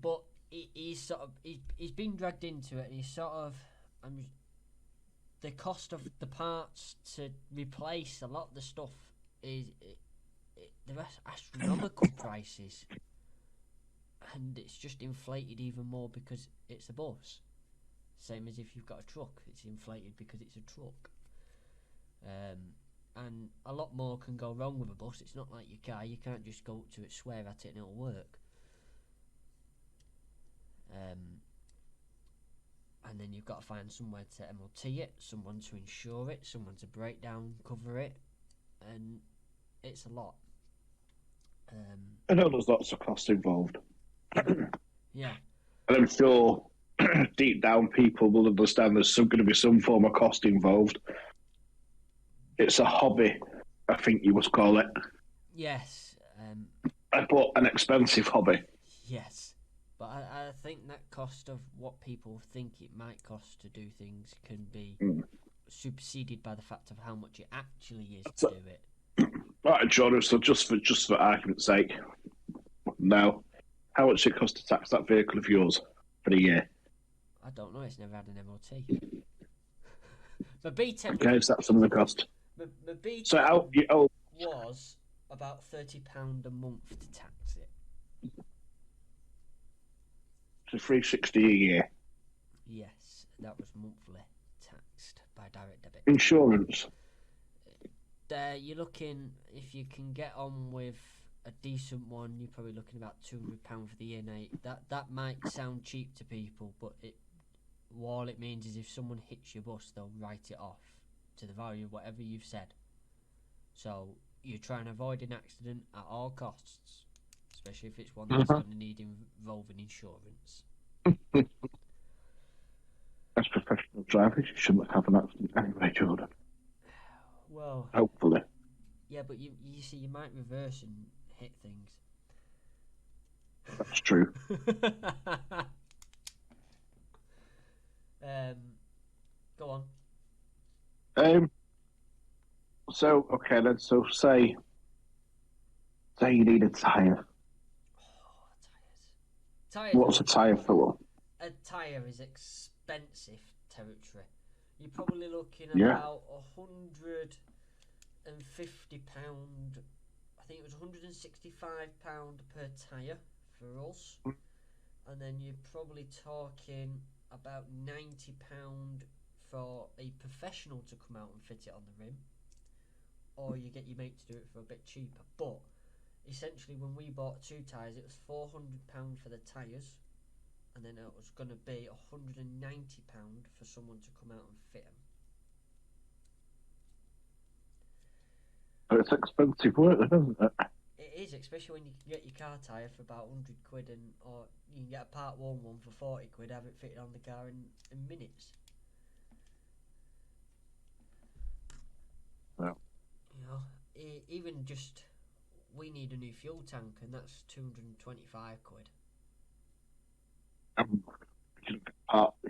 But he's been dragged into it, and he's sort of the cost of the parts to replace a lot of the stuff they're astronomical prices, and it's just inflated even more because it's a bus. Same as if you've got a truck, it's inflated because it's a truck. And a lot more can go wrong with a bus. It's not like your car. You can't just go up to it, swear at it, and it'll work. And then you've got to find somewhere to MOT it, someone to insure it, someone to breakdown cover it, and it's a lot. I know there's lots of costs involved. Yeah. And I'm sure deep down people will understand there's going to be some form of cost involved. It's a hobby, I think you would call it. Yes. But an expensive hobby. Yes. But I think that cost of what people think it might cost to do things can be superseded by the fact of how much it actually is to do it. Right, Jordan, so just for argument's sake, now, how much it cost to tax that vehicle of yours for the year? I don't know, it's never had an MOT. The B10... Okay, so that's some of the cost. The B10 so was about £30 a month to tax it. So $360 a year. Yes, that was monthly taxed by direct debit. Insurance. You're looking, if you can get on with a decent one, you're probably looking about £200 for the year. Now, that might sound cheap to people, but all it means is if someone hits your bus, they'll write it off to the value of whatever you've said. So you try and avoid an accident at all costs, especially if it's one that's going to need involving insurance. as professional drivers, you shouldn't have an accident anyway, Jordan. Well, Hopefully. yeah, but you see, you might reverse and hit things. That's true. Go on. So okay then. So say you need a tyre. Oh, tires. What's a tyre for? A tyre is expensive territory. You're probably looking Yeah. about £150. I think it was £165 per tyre for us, and then you're probably talking about £90 for a professional to come out and fit it on the rim, or you get your mate to do it for a bit cheaper. But essentially, when we bought 2 tyres, it was £400 for the tyres, and then it was going to be £190 for someone to come out and fit them. But it's expensive work, isn't it? It is, especially when you can get your car tyre for about £100, or you can get a part one for £40, have it fitted on the car in minutes. Well. You know, even just, we need a new fuel tank, and that's £225.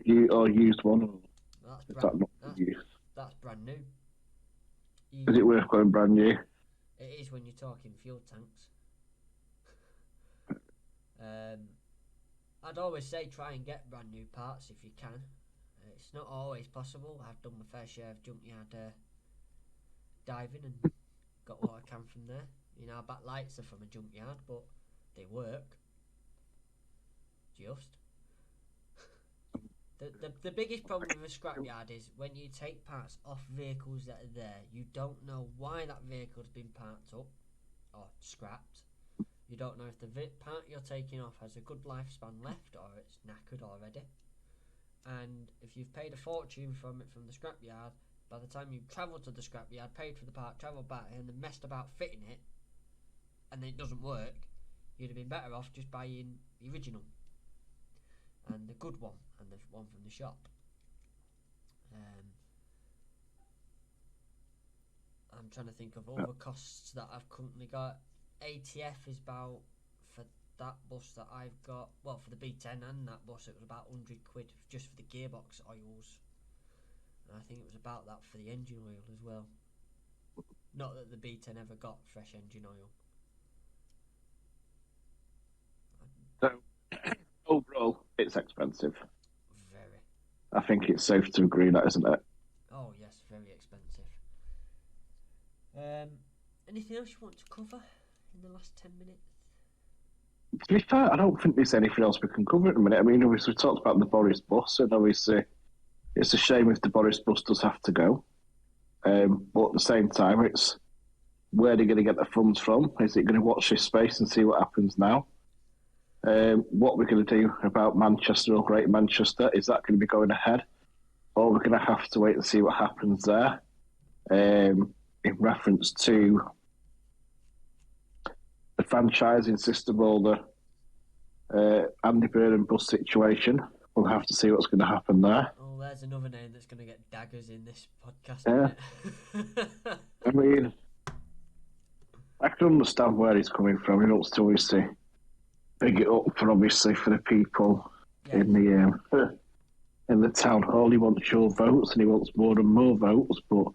You or used one? That's That's brand new. Is it worth going brand new? It is when you're talking fuel tanks. I'd always say try and get brand new parts if you can. It's not always possible. I've done my fair share of junkyard diving and got what I can from there. You know, our back lights are from a junkyard, but they work. Just. The biggest problem with a scrapyard is when you take parts off vehicles that are there, you don't know why that vehicle's been parked up or scrapped. You don't know if the part you're taking off has a good lifespan left or it's knackered already. And if you've paid a fortune from it from the scrapyard, by the time you've travelled to the scrapyard, paid for the part, travelled back and then messed about fitting it, and then it doesn't work, you'd have been better off just buying the original and the good one and the one from the shop. I'm trying to think of other costs that I've currently got. ATF is about, for that bus that I've got, well, for the B10 and that bus, it was about £100 just for the gearbox oils, and I think it was about that for the engine oil as well. Not that the B10 ever got fresh engine oil. So overall, it's expensive. Very. I think it's safe to agree that, isn't it? Oh yes, very expensive. Anything else you want to cover in the last 10 minutes? To be fair, I don't think there's anything else we can cover at the minute. I mean, obviously we talked about the Boris bus, and obviously it's a shame if the Boris bus does have to go. But at the same time, it's where they're going to get the funds from. Is it going to watch this space and see what happens now? What we're going to do about Manchester or Greater Manchester, is that going to be going ahead? Or we're going to have to wait and see what happens there? In reference to the franchising system or the Andy Burnham bus situation, we'll have to see what's going to happen there. Oh, there's another name that's going to get daggers in this podcast. Yeah. I mean, I can understand where he's coming from. He wants to obviously big it up for the people in the town hall. He wants your votes and he wants more and more votes, but so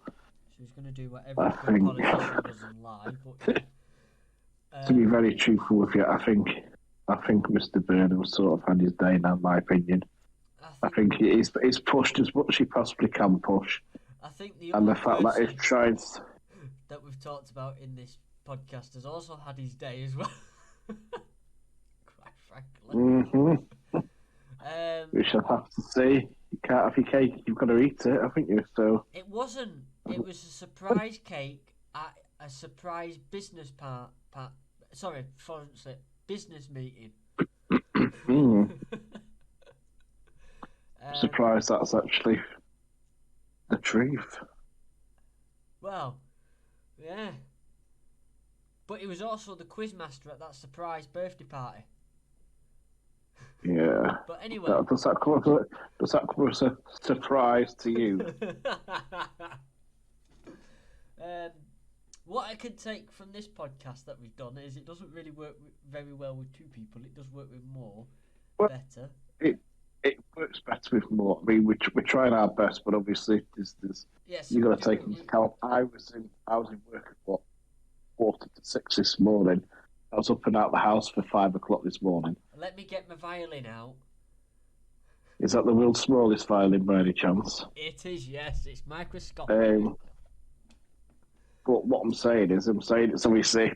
he's going to do what every good politician does and lie. But yeah. To be very truthful with you, I think Mr. Burnham sort of had his day now, in my opinion. I think he's pushed as much as he possibly can push. I think the fact that he's trying that we've talked about in this podcast has also had his day as well. Quite frankly. Mm-hmm. We shall have to see. You can't have your cake, you've got to eat it, haven't you? So it wasn't. It was a surprise cake at a surprise business business meeting. Surprised that's actually the truth. Well, yeah. But he was also the quiz master at that surprise birthday party. Yeah. But anyway. Does that come as a surprise to you? What I could take from this podcast that we've done is it doesn't really work very well with two people. It does work with more, Well, better. it works better with more. I mean, we're trying our best, but obviously, Yes, you got to take into account. I was in work at 4:45 this morning. I was up and out the house for 5 o'clock this morning. Let me get my violin out. Is that the world's smallest violin by any chance? It is, yes. It's microscopic. But what I'm saying it's obviously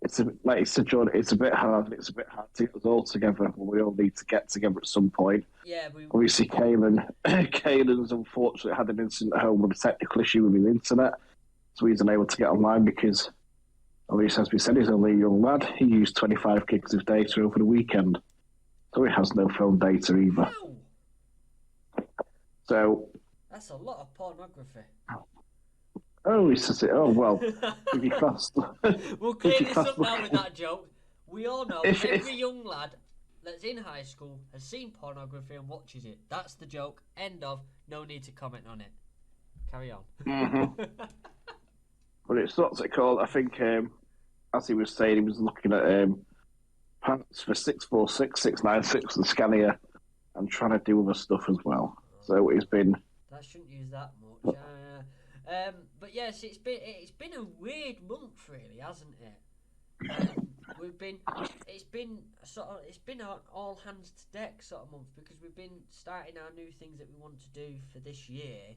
it's a bit hard. It's a bit hard to get us all together. We all need to get together at some point. Yeah, obviously Caelan's unfortunately had an incident at home with a technical issue with his internet, so he's unable to get online because, obviously, as we said, he's only a young lad. He used 25 gigs of data over the weekend, so he has no phone data either. Wow. So that's a lot of pornography. Oh, he says it. Oh, well, if you fast. We'll clear this up now with that joke. We all know every young lad that's in high school has seen pornography and watches it. That's the joke. End of. No need to comment on it. Carry on. Mm-hmm. But it's what's it called? I think, as he was saying, he was looking at pants for 646, 696, the Scania, and trying to do other stuff as well. So it's been. That shouldn't use that much. But yes, it's been a weird month, really, hasn't it? It's been an all hands to deck sort of month because we've been starting our new things that we want to do for this year,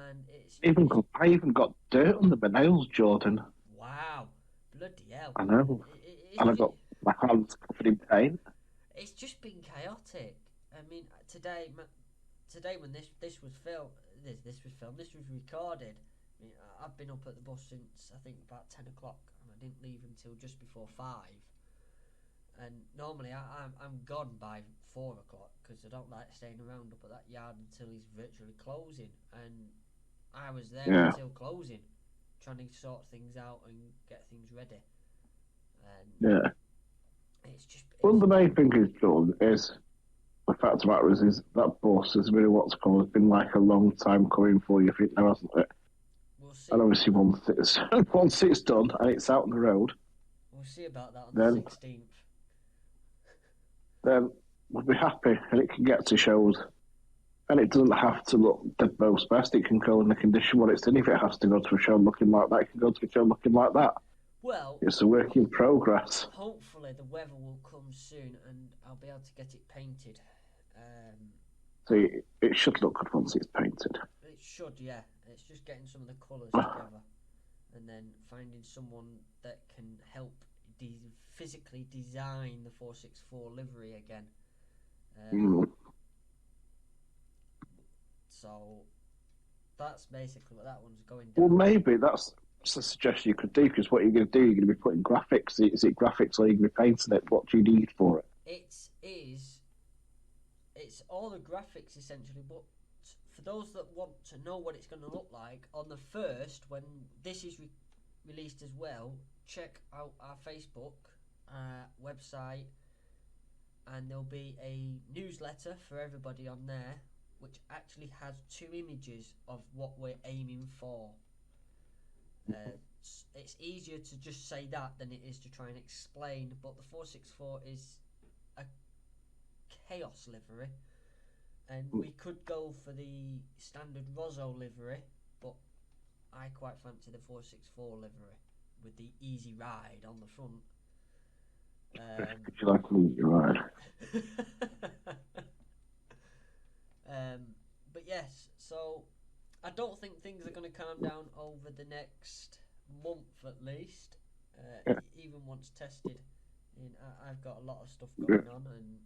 and I even got dirt under my nails, Jordan. Wow, bloody hell! I know, and I got my hands covered in paint. It's just been chaotic. I mean, today when this was recorded. I mean, I've been up at the bus since I think about 10 o'clock, and I didn't leave until just before 5. And normally I'm gone by 4 o'clock because I don't like staying around up at that yard until he's virtually closing. And I was there until closing, trying to sort things out and get things ready. And the main thing is, John, is the fact of the matter is that bus has really has been like a long time coming for you, now, hasn't it? We'll see. And obviously once it's done and it's out on the road, we'll see about that on the 16th. Then we'll be happy, and it can get to shows, and it doesn't have to look the most best. It can go in the condition what it's in. If it has to go to a show looking like that, it can go to a show looking like that. Well, it's a work in progress. Hopefully the weather will come soon and I'll be able to get it painted. See, it should look good once it's painted. It should, yeah. It's just getting some of the colours together and then finding someone that can help physically design the 464 livery again. So that's basically what that one's going down. Well, maybe that's a suggestion you could do, because what you're going to do, you're going to be putting graphics. Is it graphics or you're going to be painting it? What do you need for it? It's all the graphics essentially, but for those that want to know what it's going to look like, on the 1st, when this is released as well, check out our Facebook website, and there'll be a newsletter for everybody on there, which actually has 2 images of what we're aiming for. It's easier to just say that than it is to try and explain, but the 464 is a chaos livery, and we could go for the standard Rosso livery, but I quite fancy the 464 livery with the easy ride on the front. Would you like an easy ride? But yes, so I don't think things are going to calm down over the next month at least, even once tested. I've got a lot of stuff going on, and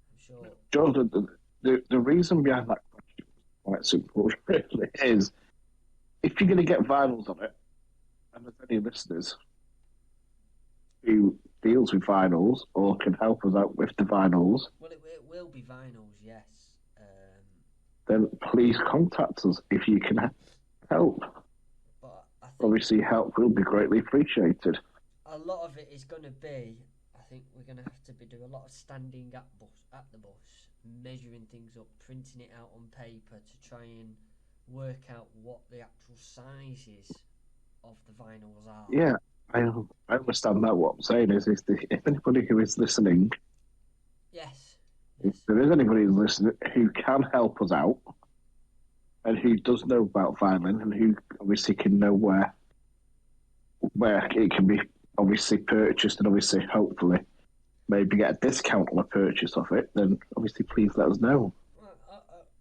I'm sure. Jordan, the reason behind that question is quite simple, really, is if you're going to get vinyls on it, and there's any listeners who deals with vinyls or can help us out with the vinyls, well, it will be vinyls, yes. Then please contact us if you can help. But I think obviously, help will be greatly appreciated. A lot of it is going to be, I think we're going to have to do a lot of standing at the bus, measuring things up, printing it out on paper to try and work out what the actual sizes of the vinyls are. Yeah, I understand that. What I'm saying is if anybody who is listening, Yes. if there is anybody who's listening who can help us out and who does know about vinyl and who obviously can know where it can be obviously purchased and obviously hopefully maybe get a discount on a purchase of it, then obviously please let us know. Well,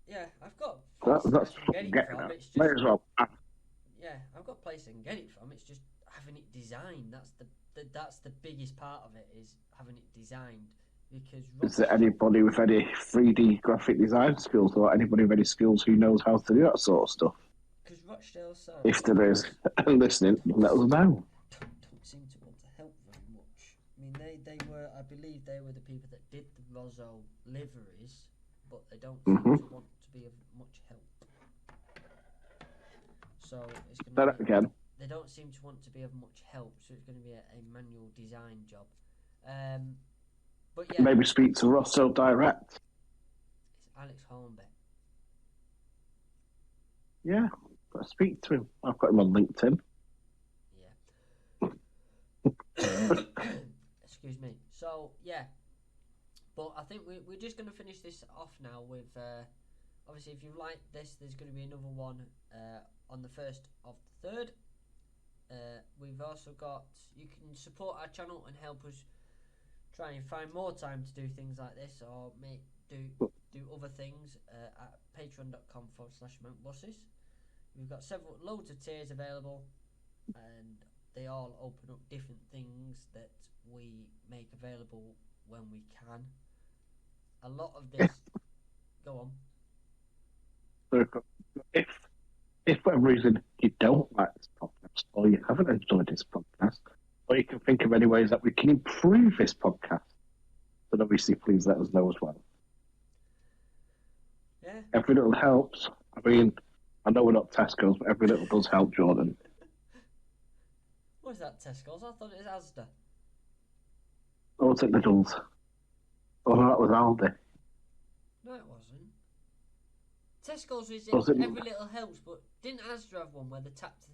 yeah, I've got places That's I can get it from. It's just, may as well. yeah, I've got places I can get it from. It's just having it designed. That's the biggest part of it, is having it designed. Because Is there anybody with any 3D graphic design skills or anybody with any skills who knows how to do that sort of stuff? Because Rochdale Sound, if there is listening, let us know. Don't seem to want to help very much. I mean, I believe they were the people that did the Rosso liveries, but they don't seem to want to be of much help. So it's going to be, again. They don't seem to want to be of much help, so it's going to be a manual design job. But yeah, maybe speak to Rosso direct. It's Alex Hornby. Yeah, speak to him. I've got him on LinkedIn. Yeah. Excuse me. So yeah, but I think we're just going to finish this off now with obviously, if you like this, there's going to be another one on the 1st of the 3rd. We've also got, you can support our channel and help us try and find more time to do things like this, or do other things at patreon.com/Mancbuses. We've got loads of tiers available, and they all open up different things that we make available when we can. A lot of this, go on. If for some reason you don't like this podcast, or you haven't enjoyed this podcast, or you can think of any ways that we can improve this podcast, then obviously please let us know as well. Yeah. Every little helps. I mean, I know we're not Tesco's, but every little does help, Jordan. What's that, Tesco's? I thought it was Asda. Oh, was it Lidl's? Oh, no, that was Aldi. No, it wasn't. Tesco's is every little helps, but didn't Asda have one where the tapped?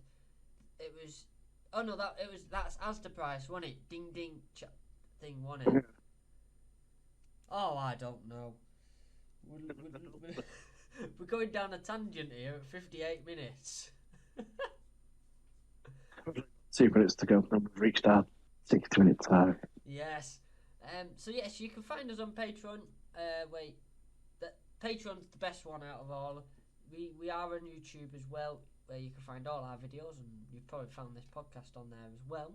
It was. Oh no, that's Asda price, wasn't it? Ding ding thing, wasn't it? Oh, I don't know. We're going down a tangent here at 58 minutes. 2 minutes to go, and we've reached our 60-minute target. Yes. So yes, you can find us on Patreon. Patreon's the best one out of all. We are on YouTube as well, where you can find all our videos, and you've probably found this podcast on there as well.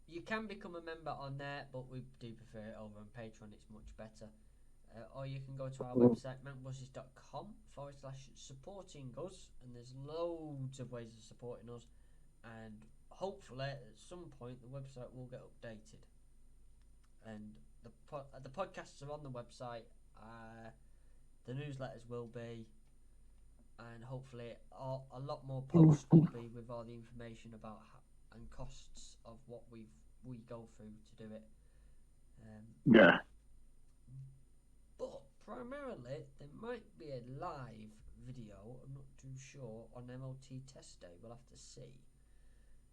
You can become a member on there, but we do prefer it over on Patreon. It's much better. Or you can go to our website, mancbuses.com/supporting us, and there's loads of ways of supporting us, and hopefully at some point the website will get updated, and the podcasts are on the website, the newsletters will be, and hopefully a lot more posts will be with all the information about and costs of what we go through to do it. Yeah. But primarily, there might be a live video, I'm not too sure, on MOT test day. We'll have to see.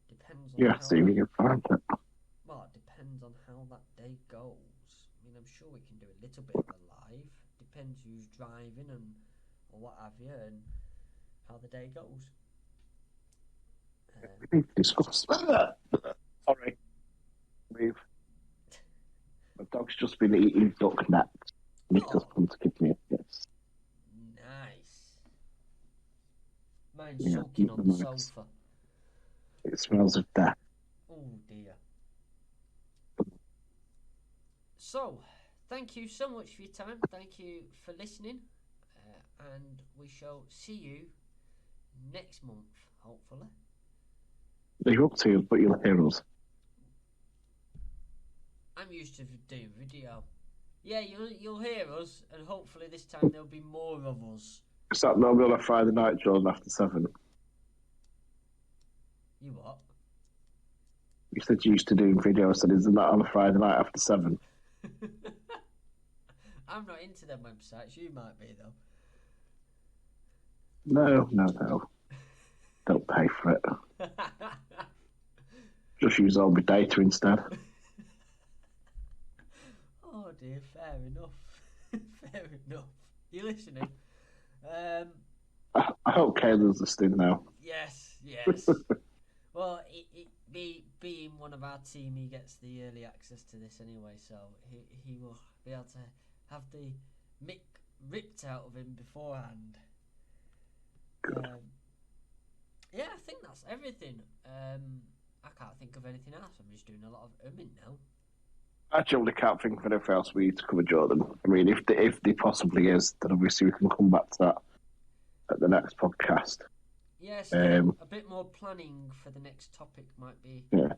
Depends on Yeah, see if you can find it. Well, it depends on how that day goes. I mean, I'm sure we can do a little bit of a live. Depends who's driving or what have you, and how the day goes. We need to discuss. Sorry. My dog's just been eating duck nuts. And he's just come to give me a kiss. Nice. Mine's soaking on the sofa. It smells of death. Oh dear. So, thank you so much for your time. Thank you for listening. And we shall see you next month, hopefully. You're up to, but you'll hear us. I'm used to doing video. Yeah, you'll hear us, and hopefully this time there'll be more of us. Is that normally on a Friday night, Jordan, after 7? You what? You said you used to do videos. So isn't that on a Friday night after 7? I'm not into them websites. You might be though. No. Don't pay for it. Just use all my data instead. Oh dear, fair enough. Fair enough. You listening? I hope Kayla's listening now. Yes. Well, being one of our team, he gets the early access to this anyway, so he will be able to have the mick ripped out of him beforehand. Yeah, I think that's everything. I can't think of anything else. I'm just doing a lot of umming now. I generally can't think of anything else we need to cover, Jordan. I mean, if there possibly is, then obviously we can come back to that at the next podcast. Yes, a bit more planning for the next topic might be. Yeah.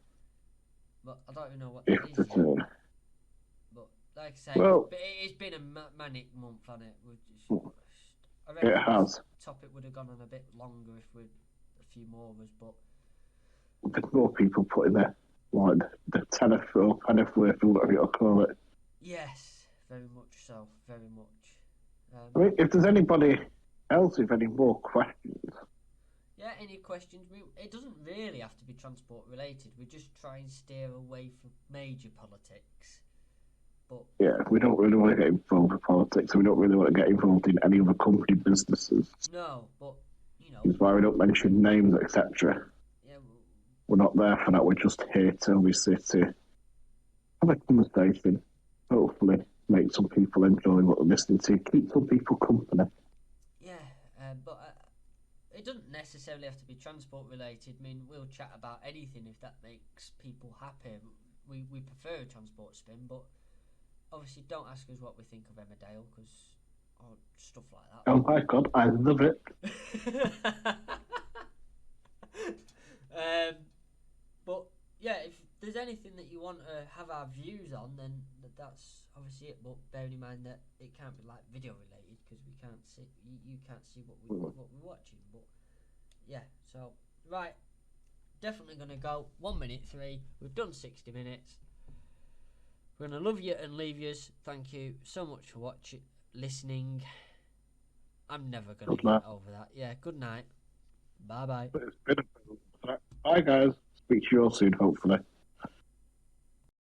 But I don't even know what that is yet. But like I say, it's been a manic month, hasn't it? I reckon it has. This topic would have gone on a bit longer if we'd a few more of us, but there's more people putting their the tenner or penny worth or whatever you call it. Yes, very much so, very much. I mean, if there's anybody else with any more questions. Yeah, any questions? It doesn't really have to be transport related. We just try and steer away from major politics. But yeah, we don't really want to get involved with politics. We don't really want to get involved in any other company businesses. No, but that's why we don't mention names, etc. Yeah, we're not there for that. We're just here to obviously to have a conversation. Hopefully, make some people enjoy what they're listening to. Keep some people company. Yeah, but it doesn't necessarily have to be transport related. I mean, we'll chat about anything if that makes people happy. We prefer a transport spin, but obviously don't ask us what we think of Emmerdale or stuff like that. Oh my god, I love it. But yeah, if there's anything that you want to have our views on, then that's obviously it. But bearing in mind that it can't be like video related because we can't see, you can't see what we're watching. But yeah, so right, definitely gonna go 1 minute 3. We've done 60 minutes. We're gonna love you and leave yous. Thank you so much for listening. I'm never gonna get over that. Yeah, good night. Bye bye. Bye guys. Speak to you all soon, hopefully.